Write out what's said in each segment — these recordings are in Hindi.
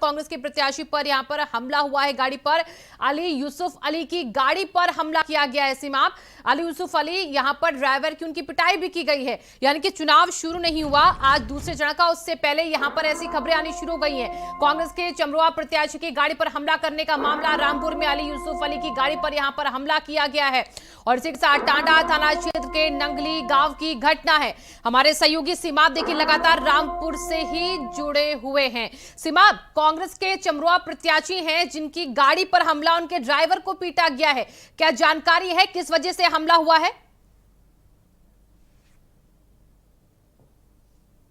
कांग्रेस के प्रत्याशी पर यहां पर हमला हुआ है। गाड़ी पर अली यूसुफ अली की गाड़ी पर हमला किया गया है। सीमाप, अली यूसुफ अली यहां पर ड्राइवर की उनकी पिटाई भी की गई है। यानी कि चुनाव शुरू नहीं हुआ आज दूसरे चरण का, उससे पहले यहां पर ऐसी खबरें आनी शुरू हो गई हैं। कांग्रेस के चमरोआ प्रत्याशी की गाड़ी पर हमला करने का मामला, रामपुर में अली यूसुफ अली की गाड़ी पर यहां पर हमला किया गया है। और इसी के साथ टांडा थाना क्षेत्र के नंगली गांव की घटना है। हमारे सहयोगी सीमाप देखिए लगातार रामपुर से ही जुड़े हुए हैं। सीमाप, कांग्रेस के चमरोआ प्रत्याशी हैं जिनकी गाड़ी पर हमला, उनके ड्राइवर को पीटा गया है, क्या जानकारी है किस वजह से हमला हुआ है?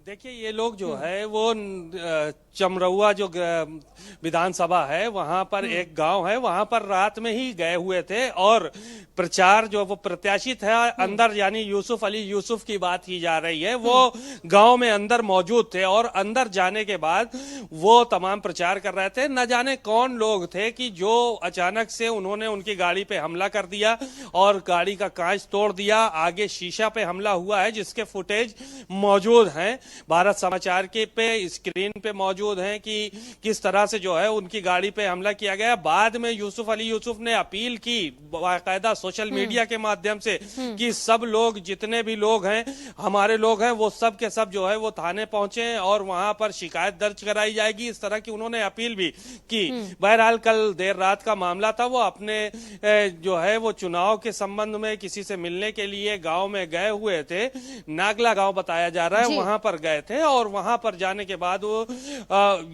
देखिए, ये लोग जो है वो चमरौआ जो विधानसभा है वहां पर एक गांव है, वहां पर रात में ही गए हुए थे और प्रचार जो वो प्रत्याशी था अंदर, यानी यूसुफ अली यूसुफ की बात की जा रही है, वो गांव में अंदर मौजूद थे और अंदर जाने के बाद वो तमाम प्रचार कर रहे थे। न जाने कौन लोग थे कि जो अचानक से उन्होंने उनकी गाड़ी पे हमला कर दिया और गाड़ी का कांच तोड़ दिया। आगे शीशा पे हमला हुआ है जिसके फुटेज मौजूद हैं, भारत समाचार के पे स्क्रीन पे मौजूद हैं कि किस तरह से जो है उनकी गाड़ी पे हमला किया गया। बाद में यूसुफ अली यूसुफ ने अपील की बाकायदा सोशल मीडिया के माध्यम से कि सब लोग, जितने भी लोग हैं, हमारे लोग हैं, वो सब के सब जो है वो थाने पहुंचे और वहां पर शिकायत दर्ज कराई जाएगी, इस तरह की उन्होंने अपील भी की। बहरहाल कल देर रात का मामला था, वो अपने जो है वो चुनाव के संबंध में किसी से मिलने के लिए गांव में गए हुए थे। नागला गांव बताया जा रहा है, वहां पर गए थे और वहां पर जाने के बाद वो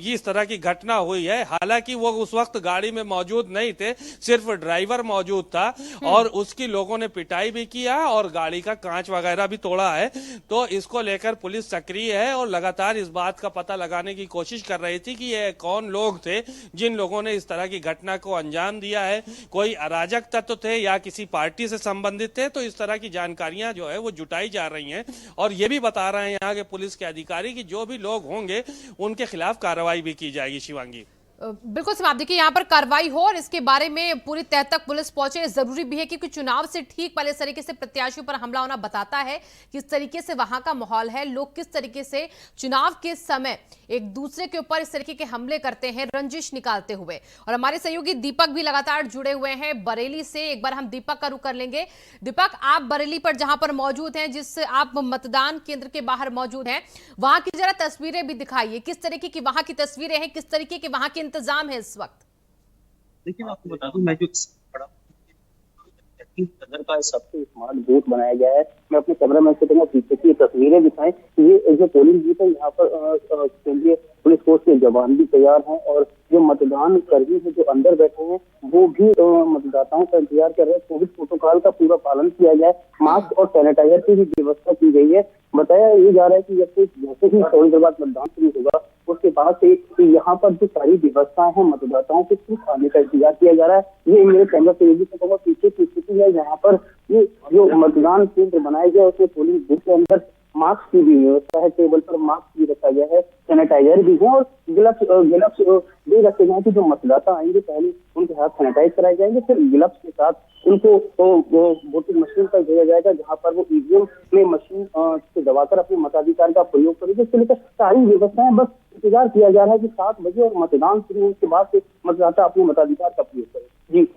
इस तरह की घटना हुई है। हालांकि वो उस वक्त गाड़ी में मौजूद नहीं थे, सिर्फ ड्राइवर मौजूद था और उसकी लोगों ने पिटाई भी किया और गाड़ी का कांच वगैरह भी तोड़ा है। तो इसको लेकर पुलिस सक्रिय है और लगातार इस बात का पता लगाने की कोशिश कर रही थी कि ये कौन लोग थे जिन लोगों ने इस तरह की घटना को अंजाम दिया है। कोई अराजक तत्व थे या किसी पार्टी से संबंधित थे, तो इस तरह की जानकारियां जो है वो जुटाई जा रही हैं और ये भी बता रहे हैं यहाँ के पुलिस के अधिकारी कि जो भी लोग होंगे उनके खिलाफ कार्रवाई भी की जाएगी। शिवांगी, बिल्कुल समाप्त, देखिए यहाँ पर कार्रवाई हो और इसके बारे में पूरी तह तक पुलिस पहुंचे, जरूरी भी है क्योंकि चुनाव से ठीक पहले इस तरीके से प्रत्याशियों पर हमला होना बताता है किस तरीके से वहां का माहौल है, लोग किस तरीके से चुनाव के समय एक दूसरे के ऊपर इस तरीके के हमले करते हैं, रंजिश निकालते हुए। और हमारे सहयोगी दीपक भी लगातार जुड़े हुए हैं बरेली से। एक बार हम दीपक का रुख कर लेंगे। दीपक, आप बरेली पर जहां पर मौजूद हैं, जिस आप मतदान केंद्र के बाहर मौजूद हैं, वहां की जरा तस्वीरें भी दिखाइए, किस तरीके की वहां की तस्वीरें हैं, किस तरीके के वहां के इंतजाम है इस वक्त? देखिए, मैं आपको बता दूं, मैं जो बड़ा नगर का सबसे स्मार्ट बूथ बनाया गया है। मैं अपने कैमरा मैन से कहूंगा पीछे की तस्वीरें दिखाएं। ये जो पोलिंग बूथ है, यहाँ पर केंद्रीय पुलिस फोर्स के जवान भी तैयार हैं और जो मतदान कर्मी है जो अंदर बैठे हैं वो भी मतदाताओं का इंतजार कर रहे हैं। कोविड प्रोटोकॉल का पूरा पालन किया गया है, मास्क और सैनिटाइजर की भी व्यवस्था की गई है। बताया ये जा रहा है कि जैसे ही थोड़ी देर बाद मतदान शुरू होगा उसके बाद से यहाँ पर जो सारी व्यवस्थाएं हैं मतदाताओं के सिर्फ आने का इंतजार किया जा रहा है। ये मेरे कैमरा सहयोगी से कहूँगा पीछे की स्थिति है, यहाँ पर ये जो मतदान केंद्र बनाया गया उसमें पोलिंग बूथ के अंदर मास्क की भी व्यवस्था है, टेबल पर मास्क भी रखा गया है, सैनिटाइजर भी है और ग्लव्स भी रखे गए हैं कि जो मतदाता आएंगे पहले उनके हाथ सैनिटाइज कराए जाएंगे, फिर ग्लव्स के साथ उनको वोटिंग मशीन पर भेजा जाएगा जहां पर वो ईवीएम में मशीन से दबाकर अपने मताधिकार का प्रयोग करेंगे। इसके लेकर सारी व्यवस्थाएं, बस इंतजार किया जा रहा है कि 7 बजे और मतदान शुरू होने के बाद से मतदाता अपने मताधिकार का प्रयोग करें। जी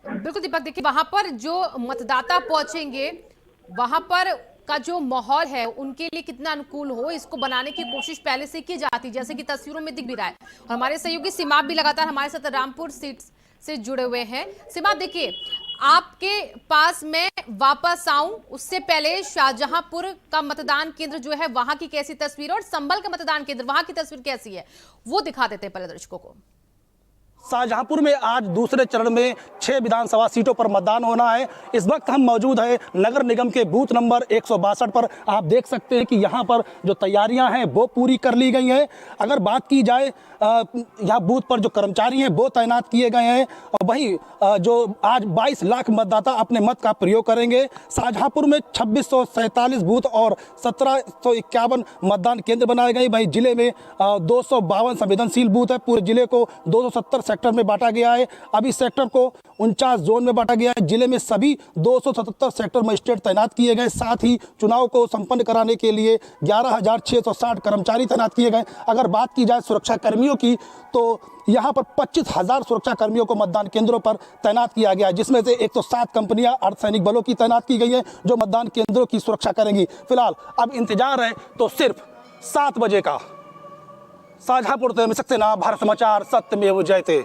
बिल्कुल दीपक, देखिए वहां पर जो मतदाता पहुंचेंगे वहां पर का जो माहौल है उनके लिए कितना अनुकूल हो, इसको बनाने की कोशिश पहले से की जाती है, जैसे कि तस्वीरों में दिख भी रहा है। और हमारे सहयोगी सीमाप भी लगातार हमारे साथ रामपुर सीट से जुड़े हुए हैं। सीमाप, देखिए आपके पास मैं वापस आऊं उससे पहले शाहजहांपुर का मतदान केंद्र जो है वहां की कैसी तस्वीर और संभल का मतदान केंद्र वहां की तस्वीर कैसी है वो दिखा देते हैं पहले दर्शकों को। शाहजहांपुर में आज दूसरे चरण में 6 विधानसभा सीटों पर मतदान होना है। इस वक्त हम मौजूद है नगर निगम के बूथ नंबर 162 पर। आप देख सकते हैं कि यहाँ पर जो तैयारियां हैं वो पूरी कर ली गई हैं। अगर बात की जाए यहाँ बूथ पर जो कर्मचारी हैं वो तैनात किए गए हैं और वहीं जो आज 22 लाख मतदाता अपने मत का प्रयोग करेंगे। शाहजहांपुर में 2647 बूथ और 1751 मतदान केंद्र बनाए गए। वहीं जिले में 252 संवेदनशील बूथ है। पूरे जिले को 270 सेक्टर में बांटा गया है। अब इस सेक्टर को 49 जोन में बांटा गया है। जिले में सभी 277 सेक्टर मजिस्ट्रेट तैनात किए गए। साथ ही चुनाव को संपन्न कराने के लिए 11,660 कर्मचारी तैनात किए गए। अगर बात की जाए सुरक्षा कर्मियों की, तो यहाँ पर 25,000 सुरक्षा कर्मियों को मतदान केंद्रों पर तैनात किया गया है, जिसमें से 107 कंपनियां अर्धसैनिक बलों की तैनात की गई है, जो मतदान केंद्रों की सुरक्षा करेंगी। फिलहाल अब इंतजार है तो सिर्फ 7 बजे का। शाहजहांपुर से मिशक सेना, भारत समाचार, सत्यमेव जयते।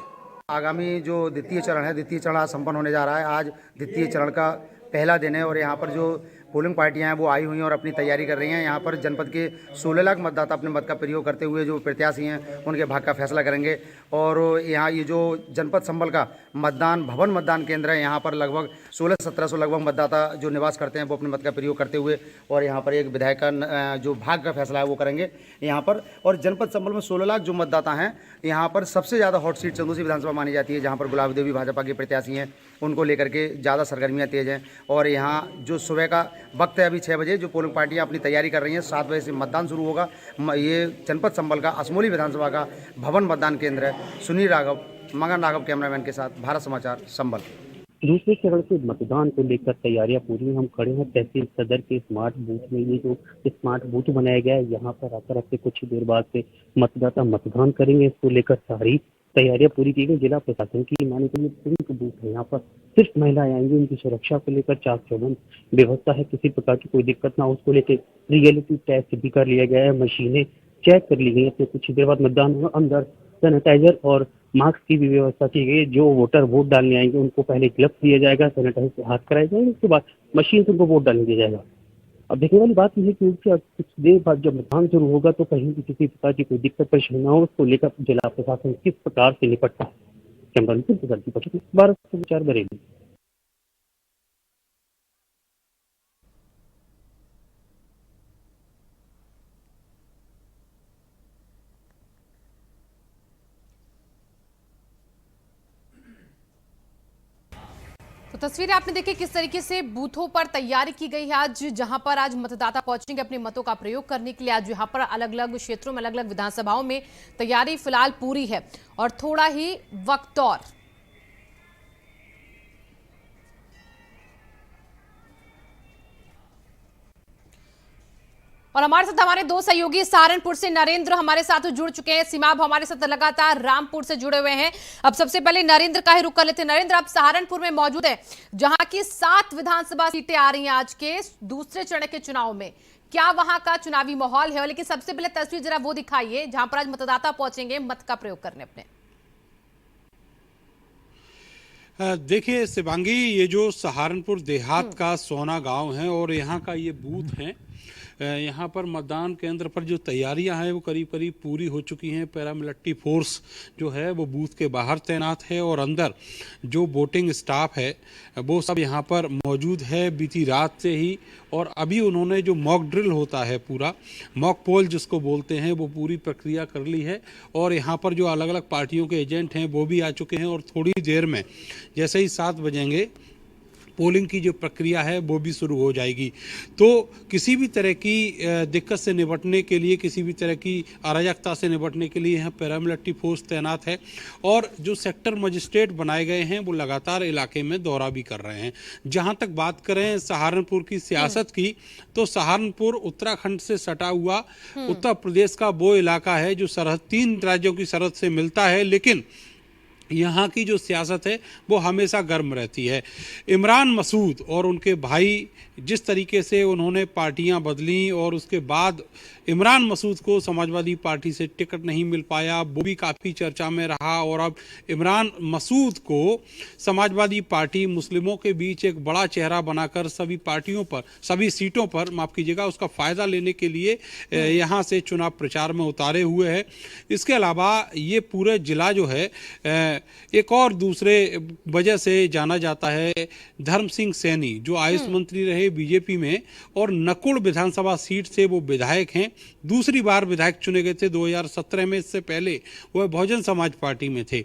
आगामी जो द्वितीय चरण है, द्वितीय चरण आज संपन्न होने जा रहा है। आज द्वितीय चरण का पहला दिन है और यहाँ पर जो पोलिंग पार्टियां हैं वो आई हुई हैं और अपनी तैयारी कर रही हैं। यहाँ पर जनपद के 16 लाख मतदाता अपने मत का प्रयोग करते हुए जो प्रत्याशी हैं उनके भाग्य का फैसला करेंगे। और यहाँ ये जो जनपद संबल का भवन मतदान केंद्र है, यहाँ पर लगभग 1600-1700 लगभग मतदाता जो निवास करते हैं वो अपने मत का प्रयोग करते हुए और यहाँ पर एक विधायक का जो भाग्य का फैसला है वो करेंगे यहाँ पर। और जनपद संबल में 16 लाख जो मतदाता हैं, यहाँ पर सबसे ज़्यादा हॉट सीट चंदौसी विधानसभा मानी जाती है, जहाँ पर गुलाब देवी भाजपा के प्रत्याशी हैं, उनको लेकर के ज़्यादा सरगर्मियाँ तेज हैं। और यहाँ जो सुबह का वक्त है अभी 6 बजे, जो पोलिंग पार्टियां अपनी तैयारी कर रही हैं, 7 बजे से मतदान शुरू होगा। ये जनपद संबल का असमोली विधानसभा का भवन मतदान केंद्र है। सुनील राघव, मगन राघव कैमरामैन के साथ, भारत समाचार, संबल। दूसरे चरण के मतदान को लेकर तैयारियां पूरी। हम खड़े हैं तहसील सदर के स्मार्ट बूथ में। ये जो स्मार्ट बूथ बनाया गया है, यहाँ पर आकर अब से कुछ देर बाद से मतदाता मतदान करेंगे। इसको लेकर सारी तैयारियां पूरी की गई। जिला प्रशासन की माने तो ये पिंक बूथ है, यहाँ पर सिर्फ महिलाएं आएंगी। उनकी सुरक्षा को लेकर चाक चौबंद व्यवस्था है, किसी प्रकार की कोई दिक्कत ना हो उसको लेकर रियलिटी टेस्ट भी कर लिया गया है। मशीनें चेक कर ली गई है। तो कुछ देर बाद मतदान होगा। अंदर सैनिटाइजर और मास्क की भी व्यवस्था की गई है। जो वोटर वोट डालने आएंगे उनको पहले ग्लव्स दिया जाएगा, सैनिटाइजर से हाथ कराए जाएंगे, उसके बाद मशीन से उनको वोट डालने दिया जाएगा। अब देखने वाली बात यह है कि कुछ देर बाद जब मतदान शुरू होगा तो कहीं भी किसी प्रकार की कोई दिक्कत परेशानी ना हो, उसको लेकर जिला प्रशासन किस प्रकार से निपटता है। कैमरा भारत समाचार, बरेली। तो तस्वीरें आपने देखी किस तरीके से बूथों पर तैयारी की गई है आज, जहां पर आज मतदाता पहुंचेंगे अपने मतों का प्रयोग करने के लिए। आज यहां पर अलग अलग क्षेत्रों में, अलग अलग विधानसभाओं में तैयारी फिलहाल पूरी है और थोड़ा ही वक्त और हमारे साथ हमारे दो सहयोगी सहारनपुर से नरेंद्र हमारे साथ जुड़ चुके हैं। सीमाब हमारे साथ लगातार रामपुर से जुड़े हुए हैं। अब सबसे पहले नरेंद्र का ही रुख कर लेते हैं। नरेंद्र, आप सहारनपुर में मौजूद हैं, जहां की 7 विधानसभा सीटें आ रही हैं आज के दूसरे चरण के चुनाव में। क्या वहां का चुनावी माहौल है? लेकिन सबसे पहले तस्वीर जरा वो दिखाइए जहां पर आज मतदाता पहुंचेंगे मत का प्रयोग करने अपने। देखिए शिवांगी, ये जो सहारनपुर देहात का सोना गांव है और यहाँ का ये बूथ है। यहाँ पर मतदान केंद्र पर जो तैयारियां हैं वो करीब करीब पूरी हो चुकी हैं। पैरामिलिट्री फोर्स जो है वो बूथ के बाहर तैनात है और अंदर जो वोटिंग स्टाफ है वो सब यहाँ पर मौजूद है बीती रात से ही। और अभी उन्होंने जो मॉक ड्रिल होता है, पूरा मॉक पोल जिसको बोलते हैं, वो पूरी प्रक्रिया कर ली है। और यहाँ पर जो अलग अलग पार्टियों के एजेंट हैं वो भी आ चुके हैं और थोड़ी देर में जैसे ही 7 बजेंगे पोलिंग की जो प्रक्रिया है वो भी शुरू हो जाएगी। तो किसी भी तरह की दिक्कत से निपटने के लिए, किसी भी तरह की अराजकता से निपटने के लिए यहाँ पैरामिलिट्री फोर्स तैनात है। और जो सेक्टर मजिस्ट्रेट बनाए गए हैं वो लगातार इलाके में दौरा भी कर रहे हैं। जहाँ तक बात करें सहारनपुर की सियासत की, तो सहारनपुर उत्तराखंड से सटा हुआ उत्तर प्रदेश का वो इलाका है जो सरहद 3 राज्यों की सरहद से मिलता है। लेकिन यहाँ की जो सियासत है वो हमेशा गर्म रहती है। इमरान मसूद और उनके भाई जिस तरीके से उन्होंने पार्टियां बदली और उसके बाद इमरान मसूद को समाजवादी पार्टी से टिकट नहीं मिल पाया, वो भी काफ़ी चर्चा में रहा। और अब इमरान मसूद को समाजवादी पार्टी मुस्लिमों के बीच एक बड़ा चेहरा बनाकर सभी पार्टियों पर, सभी सीटों पर, माफ़ कीजिएगा, उसका फ़ायदा लेने के लिए यहाँ से चुनाव प्रचार में उतारे हुए है। इसके अलावा ये पूरे ज़िला जो है एक और दूसरे वजह से जाना जाता है। धर्म सिंह सैनी जो आयुष मंत्री रहे बीजेपी में और नकुड़ विधानसभा सीट से वो विधायक हैं, दूसरी बार विधायक चुने गए थे 2017 में। इससे पहले वह बहुजन समाज पार्टी में थे।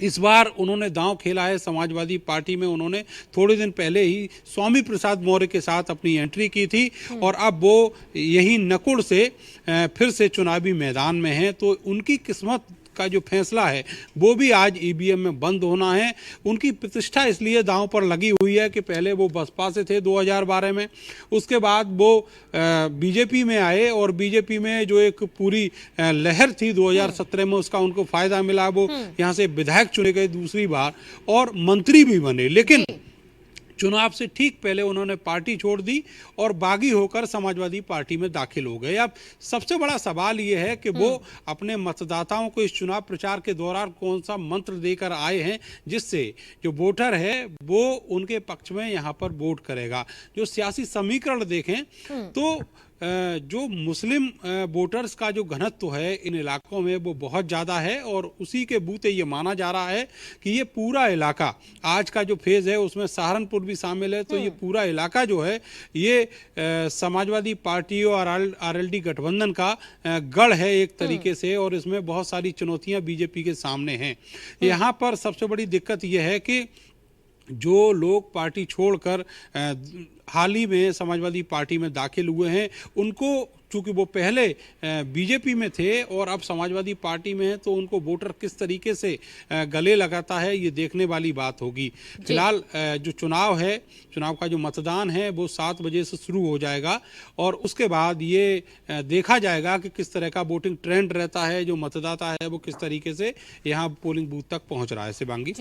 इस बार उन्होंने दांव खेला है समाजवादी पार्टी में। उन्होंने थोड़े दिन पहले ही स्वामी प्रसाद मौर्य के साथ अपनी एंट्री की थी और अब वो यही नकुड़ से फिर से चुनावी मैदान में हैं। तो उनकी किस्मत का जो फैसला है वो भी आज ईवीएम में बंद होना है। उनकी प्रतिष्ठा इसलिए दांव पर लगी हुई है कि पहले वो बसपा से थे 2012 में, उसके बाद वो बीजेपी में आए और बीजेपी में जो एक पूरी लहर थी 2017 में उसका उनको फायदा मिला। वो यहाँ से विधायक चुने गए दूसरी बार और मंत्री भी बने, लेकिन चुनाव से ठीक पहले उन्होंने पार्टी छोड़ दी और बागी होकर समाजवादी पार्टी में दाखिल हो गए। अब सबसे बड़ा सवाल ये है कि वो अपने मतदाताओं को इस चुनाव प्रचार के दौरान कौन सा मंत्र देकर आए हैं जिससे जो वोटर है वो उनके पक्ष में यहाँ पर वोट करेगा। जो सियासी समीकरण देखें तो जो मुस्लिम वोटर्स का जो घनत्व है इन इलाकों में वो बहुत ज़्यादा है और उसी के बूते ये माना जा रहा है कि ये पूरा इलाका, आज का जो फेज़ है उसमें सहारनपुर भी शामिल है, तो ये पूरा इलाका जो है ये समाजवादी पार्टी और आरएलडी गठबंधन का गढ़ है एक तरीके से, और इसमें बहुत सारी चुनौतियां बीजेपी के सामने हैं। यहाँ पर सबसे बड़ी दिक्कत ये है कि जो लोग पार्टी छोड़कर हाल ही में समाजवादी पार्टी में दाखिल हुए हैं उनको, चूंकि वो पहले बीजेपी में थे और अब समाजवादी पार्टी में है, तो उनको वोटर किस तरीके से गले लगाता है ये देखने वाली बात होगी। फिलहाल जो चुनाव है, चुनाव का जो मतदान है वो 7 बजे से शुरू हो जाएगा और उसके बाद ये देखा जाएगा कि किस तरह का वोटिंग ट्रेंड रहता है, जो मतदाता है वो किस तरीके से यहाँ पोलिंग बूथ तक पहुंच रहा है। शिवांगी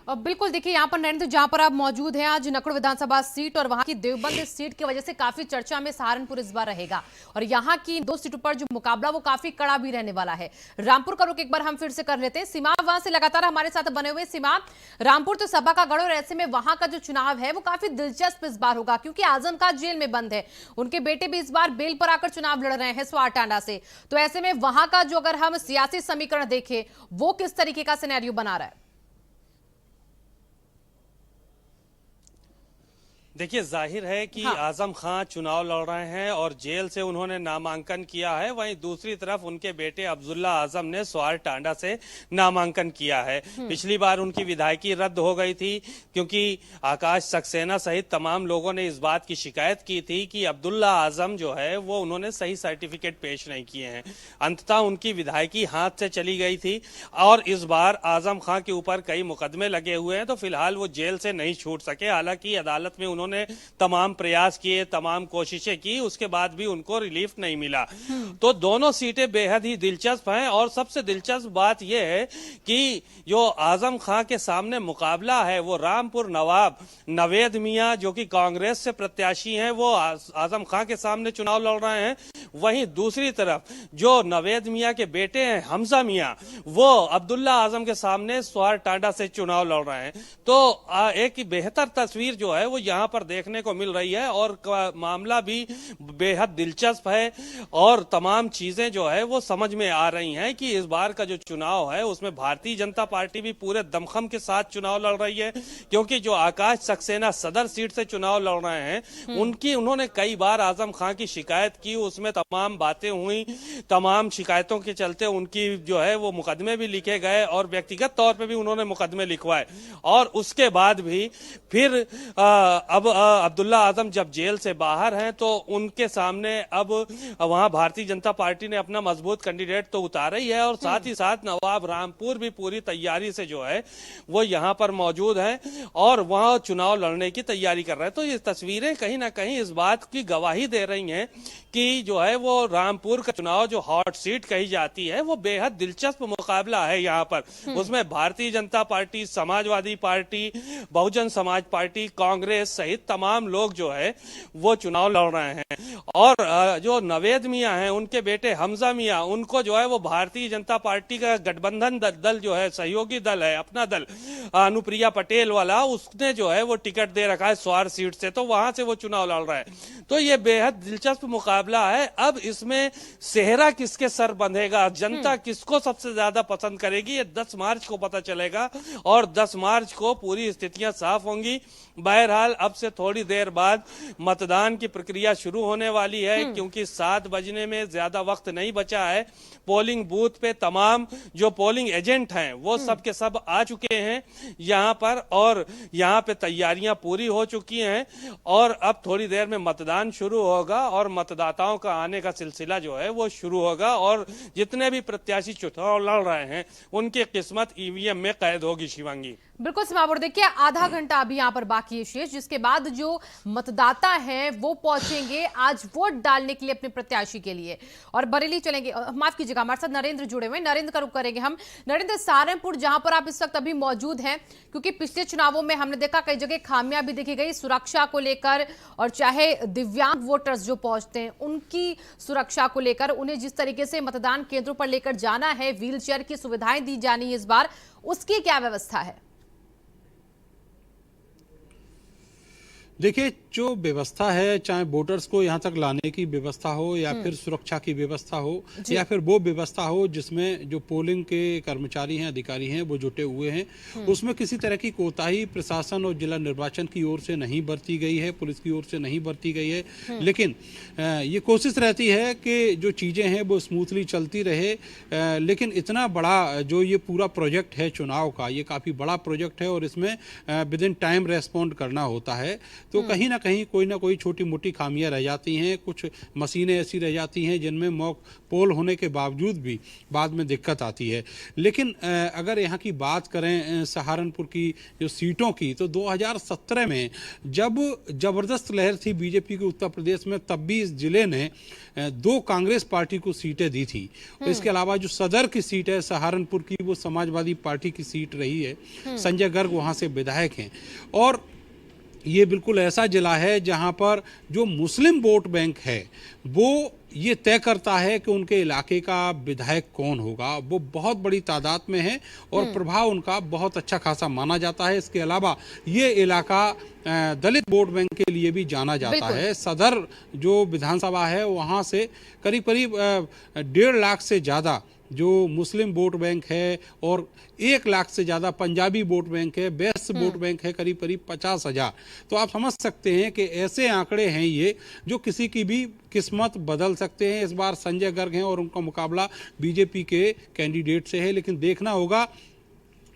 बिल्कुल, देखिए यहाँ पर नरेंद्र जहां पर आप मौजूद हैं, आज नकड़ विधानसभा सीट और वहां की देवबंद सीट की वजह से काफी चर्चा में सहारनपुर इस बार रहेगा और यहाँ की 2 सीटों पर जो मुकाबला वो काफी कड़ा भी रहने वाला है। रामपुर का रुख एक बार हम फिर से कर लेते हैं। सीमा वहां से लगातार हमारे साथ बने हुए। सीमा, रामपुर तो सभा का गढ़ और ऐसे में वहां का जो चुनाव है वो काफी दिलचस्प इस बार होगा क्योंकि आजम खां जेल में बंद है, उनके बेटे भी इस बार बेल पर आकर चुनाव लड़ रहे हैं स्वार टांडा से। तो ऐसे में वहां का जो अगर हम सियासी समीकरण देखें वो किस तरीके का सिनेरियो बना रहा है? देखिए, जाहिर है कि आजम खां चुनाव लड़ रहे हैं और जेल से उन्होंने नामांकन किया है, वहीं दूसरी तरफ उनके बेटे अब्दुल्ला आजम ने स्वार टांडा से नामांकन किया है। पिछली बार उनकी विधायकी रद्द हो गई थी क्योंकि आकाश सक्सेना सहित तमाम लोगों ने इस बात की शिकायत की थी कि अब्दुल्ला आजम जो है वो उन्होंने सही सर्टिफिकेट पेश नहीं किए हैं। अंततः उनकी विधायकी हाथ से चली गई थी और इस बार आजम खां के ऊपर कई मुकदमे लगे हुए हैं, तो फिलहाल वो जेल से नहीं छूट सके। हालांकि अदालत में उन्होंने तमाम प्रयास किए, तमाम कोशिशें की, उसके बाद भी उनको रिलीफ नहीं मिला। तो दोनों सीटें बेहद ही दिलचस्प हैं और सबसे दिलचस्प बात यह है कि जो आजम खां के सामने मुकाबला है वो रामपुर नवाब नवेद मियां जो कि कांग्रेस से प्रत्याशी हैं, वो आजम खां के सामने चुनाव लड़ रहे हैं। वहीं दूसरी तरफ जो नवेद मियां के बेटे हैं हमजा मियां, वो अब्दुल्ला आजम के सामने स्वार टांडा से चुनाव लड़ रहे हैं। तो एक बेहतर तस्वीर जो है वो यहाँ पर देखने को मिल रही है और मामला भी बेहद दिलचस्प है और तमाम चीजें जो है वो समझ में आ रही हैं कि इस बार का जो चुनाव है उसमें भारतीय जनता पार्टी भी पूरे दमखम के साथ चुनाव लड़ रही है, क्योंकि जो आकाश सक्सेना सदर सीट से चुनाव लड़ रहे हैं उन्होंने कई बार आजम खां की शिकायत की, उसमें तमाम बातें हुई, तमाम शिकायतों के चलते उनकी जो है वो मुकदमे भी लिखे गए और व्यक्तिगत तौर पर भी उन्होंने मुकदमे लिखवाए और उसके बाद भी फिर अब अब्दुल्ला आजम जब जेल से बाहर हैं तो उनके सामने अब वहां भारतीय जनता पार्टी ने अपना मजबूत कैंडिडेट तो उतारा ही है और साथ ही साथ नवाब रामपुर भी पूरी तैयारी से जो है वो यहां पर मौजूद हैं और वहां चुनाव लड़ने की तैयारी कर रहे हैं। तो ये तस्वीरें कहीं ना कहीं इस बात की गवाही दे रही हैं कि जो है वो रामपुर का चुनाव जो हॉट सीट कही जाती है वो बेहद दिलचस्प मुकाबला है। यहाँ पर उसमें Bharatiya Janata party, Samajwadi party, Bahujan Samaj party, Congress सहित तमाम लोग जो है वो चुनाव लड़ रहे हैं और जो नवेद मियां हैं उनके बेटे हमजा मियां, उनको जो है वो भारतीय जनता पार्टी का गठबंधन दल जो है, सहयोगी दल है, अपना दल अनुप्रिया पटेल वाला, उसने जो है वो टिकट दे रखा है स्वार सीट से, तो वहां से वो चुनाव लड़ रहा है। तो ये बेहद दिलचस्प मुकाबला है। अब इसमें सेहरा किसके सर बंधेगा, जनता किसको सबसे ज्यादा पसंद करेगी, ये 10 मार्च को पता चलेगा और 10 मार्च को पूरी स्थितियां साफ होंगी। बहरहाल अब से थोड़ी देर बाद मतदान की प्रक्रिया शुरू होने वाली है, क्योंकि 7 बजने में ज्यादा वक्त नहीं बचा है। पोलिंग बूथ पे तमाम जो पोलिंग एजेंट हैं वो सब के सब आ चुके हैं यहाँ पर, और यहाँ पे तैयारियां पूरी हो चुकी हैं और अब थोड़ी देर में मतदान शुरू होगा और मतदाताओं का आने का सिलसिला जो है वो शुरू होगा, और जितने भी प्रत्याशी चुनाव लड़ रहे हैं उनकी किस्मत ईवीएम में कैद होगी। शिवांगी, बिल्कुल सीमापुर, देखिए आधा घंटा अभी यहाँ पर बाकी है शेष, जिसके बाद जो मतदाता हैं वो पहुंचेंगे आज वोट डालने के लिए अपने प्रत्याशी के लिए और बरेली चलेंगे। माफ कीजिएगा, हमारे साथ नरेंद्र जुड़े हुए, नरेंद्र का रुख करेंगे हम। नरेंद्र, सहारनपुर जहां पर आप इस वक्त अभी मौजूद हैं, क्योंकि पिछले चुनावों में हमने देखा कई जगह खामियां भी देखी गई सुरक्षा को लेकर, और चाहे दिव्यांग वोटर्स जो पहुंचते हैं उनकी सुरक्षा को लेकर, उन्हें जिस तरीके से मतदान केंद्रों पर लेकर जाना है, व्हील चेयर की सुविधाएं दी जानी है इस बार, उसकी क्या व्यवस्था है? देखिए, जो व्यवस्था है, चाहे वोटर्स को यहाँ तक लाने की व्यवस्था हो या फिर सुरक्षा की व्यवस्था हो या फिर वो व्यवस्था हो जिसमें जो पोलिंग के कर्मचारी हैं, अधिकारी हैं, वो जुटे हुए हैं, उसमें किसी तरह की कोताही प्रशासन और जिला निर्वाचन की ओर से नहीं बरती गई है, पुलिस की ओर से नहीं बरती गई है। लेकिन ये कोशिश रहती है कि जो चीज़ें हैं वो स्मूथली चलती रहे। लेकिन इतना बड़ा जो ये पूरा प्रोजेक्ट है चुनाव का, ये काफ़ी बड़ा प्रोजेक्ट है और इसमें विद इन टाइम रेस्पॉन्ड करना होता है, तो कहीं ना कहीं कोई ना कोई छोटी मोटी खामियां रह जाती हैं। कुछ मशीनें ऐसी रह जाती हैं जिनमें मॉक पोल होने के बावजूद भी बाद में दिक्कत आती है। लेकिन अगर यहाँ की बात करें सहारनपुर की जो सीटों की, तो 2017 में जब जबरदस्त लहर थी बीजेपी के उत्तर प्रदेश में, तब भी इस जिले ने 2 कांग्रेस पार्टी को सीटें दी थी। इसके अलावा जो सदर की सीट है सहारनपुर की, वो समाजवादी पार्टी की सीट रही है। संजय गर्ग वहाँ से विधायक हैं, और ये बिल्कुल ऐसा जिला है जहां पर जो मुस्लिम वोट बैंक है वो ये तय करता है कि उनके इलाके का विधायक कौन होगा। वो बहुत बड़ी तादाद में है और प्रभाव उनका बहुत अच्छा खासा माना जाता है। इसके अलावा ये इलाका दलित वोट बैंक के लिए भी जाना जाता है। सदर जो विधानसभा है वहाँ से करीब करीब 1.5 लाख से ज़्यादा जो मुस्लिम वोट बैंक है और 1 लाख से ज़्यादा पंजाबी वोट बैंक है, बेस्ट वोट बैंक है करीब करीब 50,000। तो आप समझ सकते हैं कि ऐसे आंकड़े हैं ये जो किसी की भी किस्मत बदल सकते हैं। इस बार संजय गर्ग हैं और उनका मुकाबला बीजेपी के कैंडिडेट से है, लेकिन देखना होगा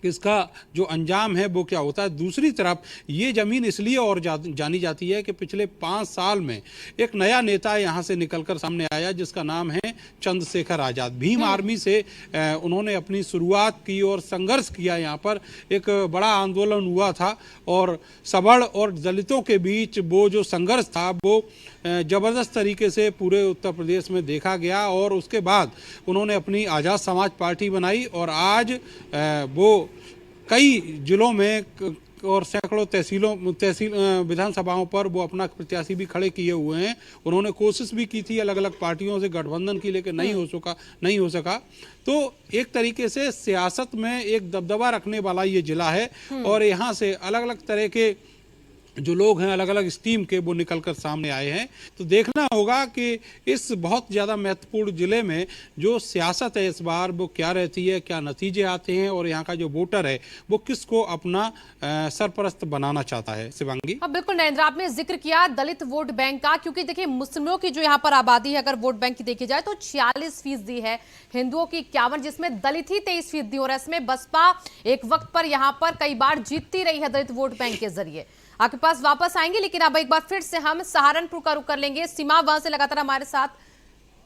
इसका जो अंजाम है वो क्या होता है। दूसरी तरफ ये ज़मीन इसलिए और जानी जाती है कि पिछले 5 साल में एक नया नेता यहाँ से निकलकर सामने आया जिसका नाम है चंद्रशेखर आज़ाद। भीम आर्मी से उन्होंने अपनी शुरुआत की और संघर्ष किया। यहाँ पर एक बड़ा आंदोलन हुआ था और सवर्ण और दलितों के बीच वो जो संघर्ष था वो ज़बरदस्त तरीके से पूरे उत्तर प्रदेश में देखा गया, और उसके बाद उन्होंने अपनी आज़ाद समाज पार्टी बनाई और आज वो कई जिलों में और सैकड़ों तहसील विधानसभाओं पर वो अपना प्रत्याशी भी खड़े किए हुए हैं। उन्होंने कोशिश भी की थी अलग अलग पार्टियों से गठबंधन की, लेकिन नहीं हो सका। तो एक तरीके से सियासत में एक दबदबा रखने वाला ये जिला है और यहाँ से अलग अलग तरह के जो लोग हैं अलग अलग स्ट्रीम के वो निकलकर सामने आए हैं। तो देखना होगा कि इस बहुत ज़्यादा महत्वपूर्ण ज़िले में जो सियासत है इस बार वो क्या रहती है, क्या नतीजे आते हैं और यहाँ का जो वोटर है वो किसको अपना सरपरस्त बनाना चाहता है। शिवांगी, हाँ बिल्कुल नरेंद्र, आपने जिक्र किया दलित वोट बैंक का, क्योंकि देखिए मुस्लिमों की जो यहाँ पर आबादी है अगर वोट बैंक की देखी जाए तो 46% है, हिंदुओं की 51, जिसमें दलित ही 23% और इसमें बसपा एक वक्त पर यहाँ पर कई बार जीतती रही है दलित वोट बैंक के जरिए। आपके पास वापस आएंगे, लेकिन अब एक बार फिर से हम सहारनपुर का रुख कर लेंगे। सीमा वहां से लगातार हमारे साथ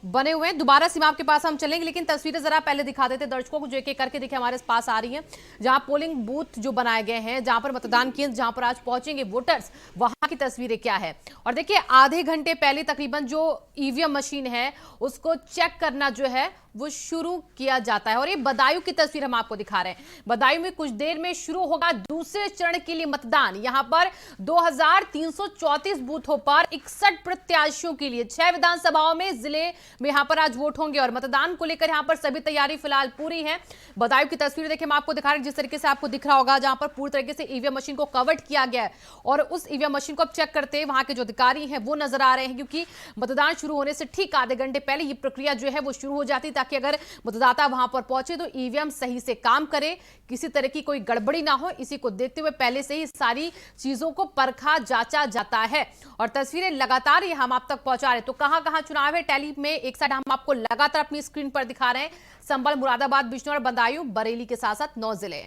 बने हुए हैं, दोबारा सीमा के पास हम चलेंगे, लेकिन तस्वीरें जरा पहले दिखा देते दर्शकों को जो एक एक करके देखिए हमारे पास आ रही हैं, जहां पोलिंग बूथ जो बनाए गए हैं, जहां पर मतदान केंद्र जहां पर आज पहुंचेंगे वोटर्स, वहां की तस्वीरें क्या है। और देखिए आधे घंटे पहले तकरीबन जो ईवीएम मशीन है उसको चेक करना जो है वो शुरू किया जाता है। और ये बदायूं की तस्वीर हम आपको दिखा रहे हैं। बदायूं में कुछ देर में शुरू होगा दूसरे चरण के लिए मतदान। यहां पर 2334 बूथों पर 61 प्रत्याशियों के लिए 6 विधानसभाओं में जिले में यहां पर आज वोट होंगे और मतदान को लेकर यहां पर सभी तैयारी फिलहाल पूरी है। बदायूं की तस्वीर देखिए हम आपको दिखा रहे हैं, जिस तरीके से आपको दिख रहा होगा, जहां पर पूरी तरीके से ईवीएम मशीन को कवर्ड किया गया है और उस ईवीएम मशीन मशीन को अब चेक करते हैं वहां के जो अधिकारी हैं वो नजर आ रहे हैं, क्योंकि मतदान शुरू होने से ठीक आधे घंटे पहले ये प्रक्रिया जो है वो शुरू हो जाती, ताकि अगर मतदाता वहां पर पहुंचे तो ईवीएम सही से काम करे, किसी तरह की कोई गड़बड़ी ना हो। इसी को देखते हुए पहले से ही सारी चीजों को परखा जांचा जाता है और तस्वीरें लगातार ये हम आप तक पहुंचा रहे हैं। तो कहां चुनाव है टैली में, एक साइड हम आपको लगातार अपनी स्क्रीन पर दिखा रहे हैं संभल, मुरादाबाद, बिजनौर, बदायूं, बरेली के साथ साथ 9 जिले।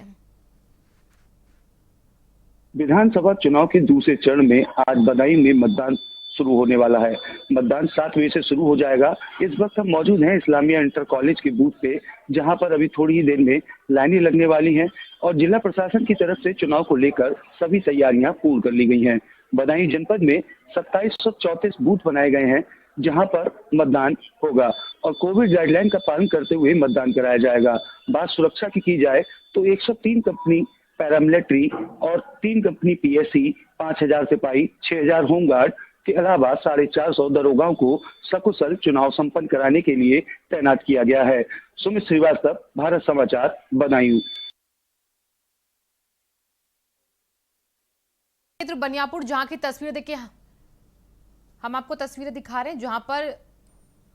विधानसभा चुनाव के दूसरे चरण में आज बदायूं में मतदान शुरू होने वाला है। मतदान 7 बजे से शुरू हो जाएगा। इस वक्त हम मौजूद हैं इस्लामिया इंटर कॉलेज के बूथ पे, जहां पर अभी थोड़ी ही देर में लाइनें लगने वाली हैं और जिला प्रशासन की तरफ से चुनाव को लेकर सभी तैयारियां पूर्ण कर ली गई हैं। बदायूं जनपद में 2734 बूथ बनाए गए हैं, जहां पर मतदान होगा और कोविड गाइडलाइन का पालन करते हुए मतदान कराया जाएगा। बात सुरक्षा की जाए तो 103 कंपनी पैरामिलिट्री और 3 कंपनी पीएससी, 5000 सिपाही, 6000 होमगार्ड के अलावा 450 दरोगाओं को सकुशल चुनाव संपन्न कराने के लिए तैनात किया गया है। सुमित श्रीवास्तव, भारत समाचार, बदायूं। बनियापुर जहां की तस्वीर देखिए, हम आपको तस्वीरें दिखा रहे हैं जहां पर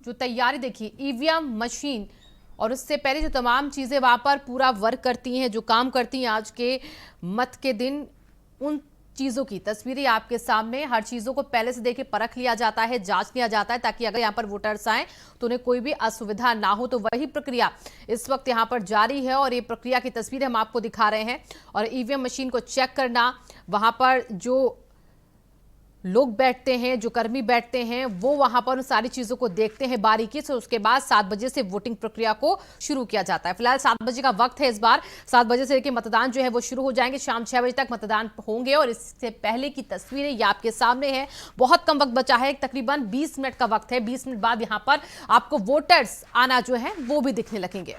जो तैयारी देखिए, ईवीएम मशीन और उससे पहले जो तमाम चीजें वहां पर पूरा वर्क करती हैं, जो काम करती हैं आज के मत के दिन, उन चीजों की तस्वीरें आपके सामने। हर चीजों को पहले से देखे परख लिया जाता है, जांच लिया जाता है, ताकि अगर यहाँ पर वोटर्स आए तो उन्हें कोई भी असुविधा ना हो। तो वही प्रक्रिया इस वक्त यहाँ पर जारी है और ये प्रक्रिया की तस्वीरें हम आपको दिखा रहे हैं। और ईवीएम मशीन को चेक करना, वहां पर जो लोग बैठते हैं, जो कर्मी बैठते हैं, वो वहां पर उन सारी चीजों को देखते हैं बारीकी से। उसके बाद 7 बजे से वोटिंग प्रक्रिया को शुरू किया जाता है। फिलहाल 7 बजे का वक्त है। इस बार 7 बजे से लेकर मतदान जो है वो शुरू हो जाएंगे, शाम 6 बजे तक मतदान होंगे। और इससे पहले की तस्वीरें ये आपके सामने है। बहुत कम वक्त बचा है, तकरीबन 20 मिनट का वक्त है। 20 मिनट बाद यहां पर आपको वोटर्स आना जो है वो भी दिखने लगेंगे।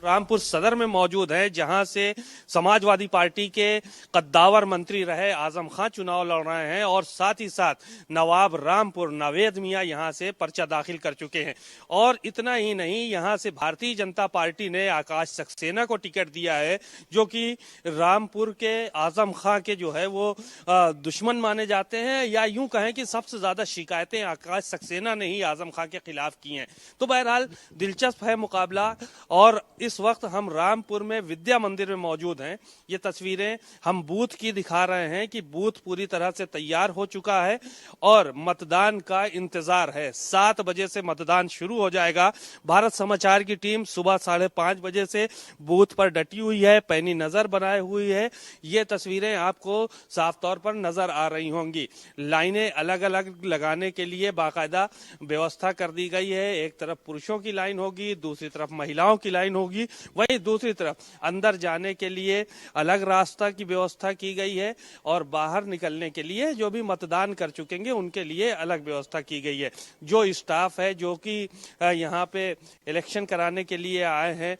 रामपुर सदर में मौजूद है, जहां से समाजवादी पार्टी के कद्दावर मंत्री रहे आजम खां चुनाव लड़ रहे हैं और साथ ही साथ नवाब रामपुर नावेद मियां यहां से पर्चा दाखिल कर चुके हैं। और इतना ही नहीं, यहां से भारतीय जनता पार्टी ने आकाश सक्सेना को टिकट दिया है, जो कि रामपुर के आजम खां के जो है वो दुश्मन माने जाते हैं, या यूं कहें कि सबसे ज्यादा शिकायतें आकाश सक्सेना ने ही आजम खां के खिलाफ की हैं। तो बहरहाल दिलचस्प है मुकाबला। और इस वक्त हम रामपुर में विद्या मंदिर में मौजूद हैं। ये तस्वीरें हम बूथ की दिखा रहे हैं कि बूथ पूरी तरह से तैयार हो चुका है और मतदान का इंतजार है। 7 बजे से मतदान शुरू हो जाएगा। भारत समाचार की टीम सुबह 5:30 बजे से बूथ पर डटी हुई है, पैनी नजर बनाए हुई है। ये तस्वीरें आपको साफ तौर पर नजर आ रही होंगी। लाइनें अलग अलग लगाने के लिए बाकायदा व्यवस्था कर दी गई है। एक तरफ पुरुषों की लाइन होगी, दूसरी तरफ महिलाओं की लाइन होगी, वहीं दूसरी तरफ अंदर जाने के लिए अलग रास्ता की व्यवस्था की गई है और बाहर निकलने के लिए जो भी मतदान कर चुकेंगे उनके लिए अलग व्यवस्था की गई है। जो स्टाफ है जो कि यहाँ पे इलेक्शन कराने के लिए आए हैं,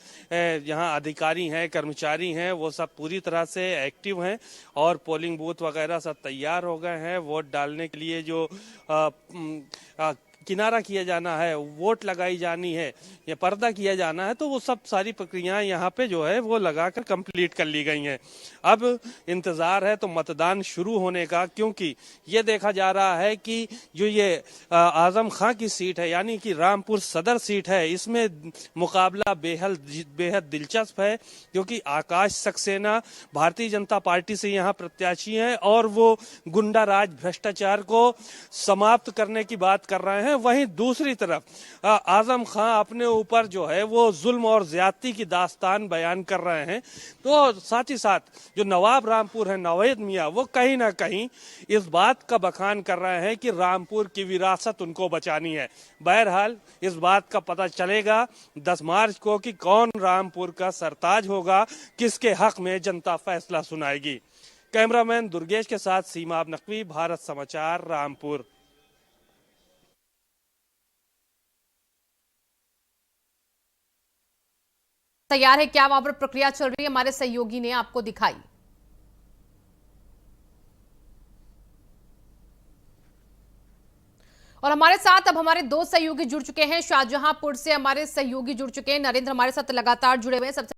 यहाँ अधिकारी हैं, कर्मचारी हैं, वो सब पूरी तरह से एक्टिव हैं और पोलिंग बूथ वगैरह सब तैयार हो गए हैं। वोट डालने के लिए जो किनारा किया जाना है, वोट लगाई जानी है या पर्दा किया जाना है, तो वो सब सारी प्रक्रियाएं यहाँ पे जो है वो लगाकर कंप्लीट कर ली गई हैं। अब इंतजार है तो मतदान शुरू होने का, क्योंकि ये देखा जा रहा है कि जो ये आजम खां की सीट है, यानी कि रामपुर सदर सीट है, इसमें मुकाबला बेहद दिलचस्प है, क्योंकि आकाश सक्सेना भारतीय जनता पार्टी से यहाँ प्रत्याशी हैं और वो गुंडा राज भ्रष्टाचार को समाप्त करने की बात कर रहे हैं। वहीं दूसरी तरफ आजम खां अपने ऊपर जो है वो जुल्म और ज्यादती की दास्तान बयान कर रहे हैं। तो साथ ही साथ जो नवाब रामपुर है नावेद मियां, वो कहीं ना कहीं इस बात का बखान कर रहे हैं कि रामपुर की विरासत उनको बचानी है। बहरहाल इस बात का पता चलेगा 10 मार्च को कि कौन रामपुर का सरताज होगा, किसके हक में जनता फैसला सुनाएगी। कैमरामैन दुर्गेश के साथ सीमा नकवी, भारत समाचार, रामपुर। तैयार है क्या वहां पर प्रक्रिया चल रही है, हमारे सहयोगी ने आपको दिखाई। और हमारे साथ अब हमारे 2 सहयोगी जुड़ चुके हैं। शाहजहांपुर से हमारे सहयोगी जुड़ चुके हैं। नरेंद्र हमारे साथ लगातार जुड़े हुए हैं। सबसे